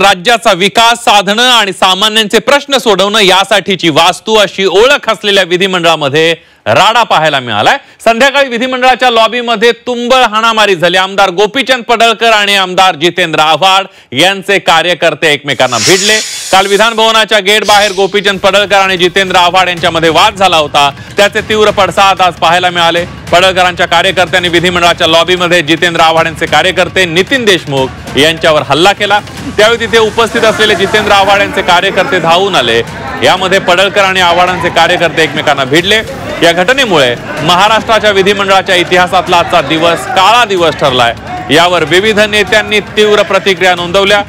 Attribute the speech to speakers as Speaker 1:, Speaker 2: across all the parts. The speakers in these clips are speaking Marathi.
Speaker 1: राज्याचा विकास साधणं आणि सामान्यांचे प्रश्न सोडवणं यासाठीची वास्तू अशी ओळख असलेल्या विधिमंडळामध्ये राडा पाहायला मिळालाय। संध्याकाळी विधिमंडळाच्या लॉबीमध्ये तुंबळ हाणामारी झाली। आमदार गोपीचंद पडळकर आणि आमदार जितेंद्र आव्हाड यांचे कार्यकर्ते एकमेकांना भिडले। काल विधान भवनाच्या गेट बाहेर गोपीचंद पडळकर आणि जितेंद्र आव्हाड यांच्यामध्ये वाद झाला होता। त्याचे तीव्र पडसाद आज पाहायला मिळाले। पडळकरांच्या कार्यकर्त्यांनी विधिमंडळाच्या लॉबीमध्ये जितेंद्र आव्हाड यांचे कार्यकर्ते नितीन देशमुख यांच्यावर हल्ला केला। त्यावेळी तिथे उपस्थित असलेले जितेंद्र आव्हाड यांचे कार्यकर्ते धावून आले। यामध्ये पडळकर आणि आव्हाडांचे कार्यकर्ते एकमेकांना भिडले। या घटनेमुळे महाराष्ट्राच्या विधिमंडळाच्या इतिहासातला आजचा दिवस काळा दिवस ठरलाय। यावर विविध नेत्यांनी तीव्र प्रतिक्रिया नोंदवल्या।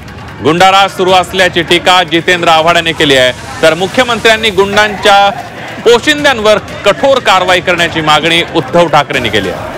Speaker 1: गुंडाराज सुरू असल्याची टीका जितेंद्र आव्हाड यांनी केली आहे, तर मुख्यमंत्र्यांनी गुंडांच्या पोशिंद्यांवर कठोर कारवाई करण्याची मागणी उद्धव ठाकरेंनी केली आहे।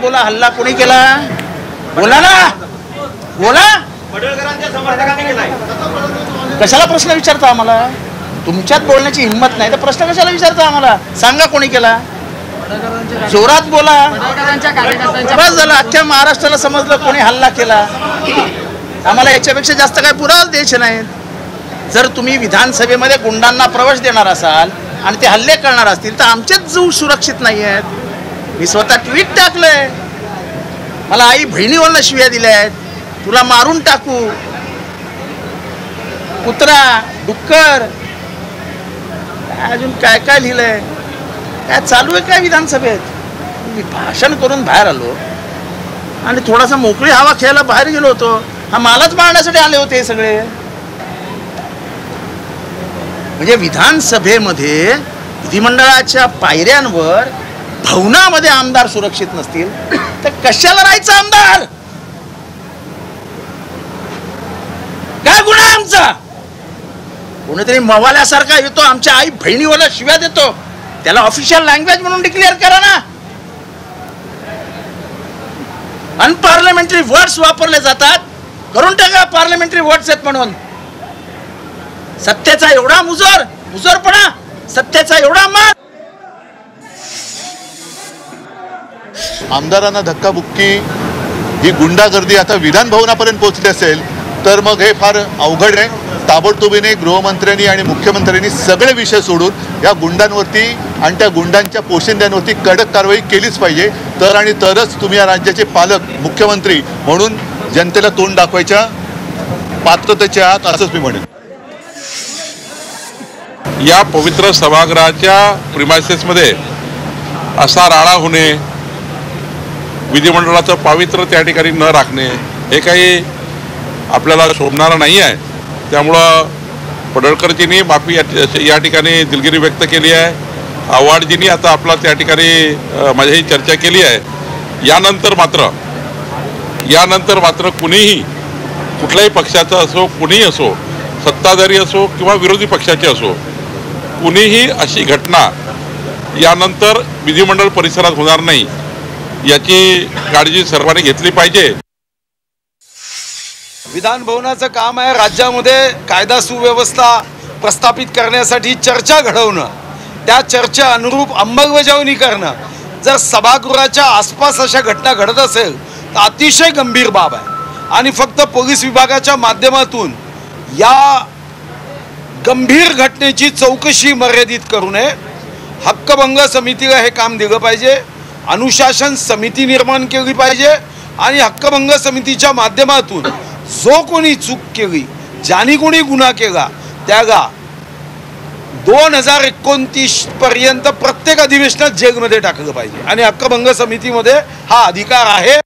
Speaker 2: बोला, हल्ला कोणी केला? बोला ना, बोला। पडळकरांच्या समर्थकांनी केलाय। कशाला प्रश्न विचारता आम्हाला? तुमच्यात बोलण्याची हिंमत नाही तर प्रश्न कशाला विचारता आम्हाला? सांगा कोणी केला? जोरात बोला। बस झालं, अख्ख्या महाराष्ट्राला समजलं कोणी हल्ला केला। आम्हाला याच्यापेक्षा जास्त काय पुरावा द्यायचे नाहीत। जर तुम्ही विधानसभेमध्ये गुंडांना प्रवेश देणार असाल आणि ते हल्ले करणार असतील तर आमचेच जीव सुरक्षित नाही आहेत। मी स्वतः ट्विट टाकलंय, मला आई बहिणीवरनं शिव्या दिल्या आहेत, तुला मारून टाकू, कुत्रा, डुक्कर, अजून काय काय लिहिलंय, काय चालू आहे काय विधानसभेत? मी भाषण करून बाहेर आलो आणि थोडासा मोकळी हवा खेळायला बाहेर गेलो होतो। हा मालाच मारण्यासाठी आले होते हे सगळे। म्हणजे विधानसभेमध्ये विधिमंडळाच्या पायऱ्यांवर भवनामध्ये आमदार सुरक्षित नसतील तर कशाला राहायचं आमदार? काय गुन्हा आमचा? कोणीतरी मवाल्यासारखा येतो, आमच्या आई बहिणीवर शिव्या देतो, त्याला ऑफिशियल लँग्वेज म्हणून डिक्लेअर करा ना। अनपार्लमेंटरी वर्ड्स वापरले जातात, करून टाका पार्लमेंटरी वर्ड्स आहेत म्हणून। सत्तेचा एवढा मुजोरपणा, सत्तेचा एवढा मान।
Speaker 3: आमदारांना धक्काबुक्की, ही गुंडागर्दी आता विधान भवनापर्यंत पोहोचली असेल तर मग हे फार अवघड आहे। ताबडतोबीने गृहमंत्र्यांनी आणि मुख्यमंत्र्यांनी सगळे विषय सोडून या गुंडांवरती आणि त्या गुंडांच्या पोशिंद्यांवरती कडक कारवाई केलीच पाहिजे। तरच तुम्ही या राज्याचे पालक मुख्यमंत्री म्हणून जनतेला तोंड दाखवायच्या पात्रतेचे आहात, असंच मी म्हणेन।
Speaker 4: या पवित्र सभागृहाच्या प्रिमायसेसमध्ये असा राडा होणे, विधिमंडळाचं पावित्र्य त्या ठिकाणी न राखणे हे काही आपल्याला शोभणारं नाही आहे। त्यामुळं पडळकरजींनी माफी या ठिकाणी दिलगिरी व्यक्त केली आहे। आव्हाडजींनी आता आपला त्या ठिकाणी माझ्याही चर्चा केली आहे। यानंतर मात्र कुणीही, कुठल्याही पक्षाचा असो, कुणीही असो, सत्ताधारी असो किंवा विरोधी पक्षाचे असो, कुणीही अशी घटना यानंतर विधिमंडळ परिसरात होणार नाही याची काळजी सर्वांनी घेतली पाहिजे।
Speaker 5: विधान भवनाचं काम आहे राज्यामध्ये कायदा सुव्यवस्था प्रस्थापित करण्यासाठी चर्चा घडवणं, त्या चर्चा अनुरूप अंमलबजावणी करणं। जर सभागृहाच्या आसपास अशा घटना घडत असेल तर अतिशय गंभीर बाब आहे आणि फक्त पोलीस विभागाच्या माध्यमातून या गंभीर घटनेची चौकशी मर्यादित करू नये। हक्कभंग समितीला हे काम दिलं पाहिजे, अनुशासन समिती निर्माण केली पाहिजे आणि हक्कभंग समितीच्या माध्यमातून जो कोणी चूक केली, ज्याने कोणी गुन्हा केला त्याला 2029 पर्यंत प्रत्येक अधिवेशनात जेलमध्ये टाकलं पाहिजे आणि हक्कभंग समितीमध्ये हा अधिकार आहे।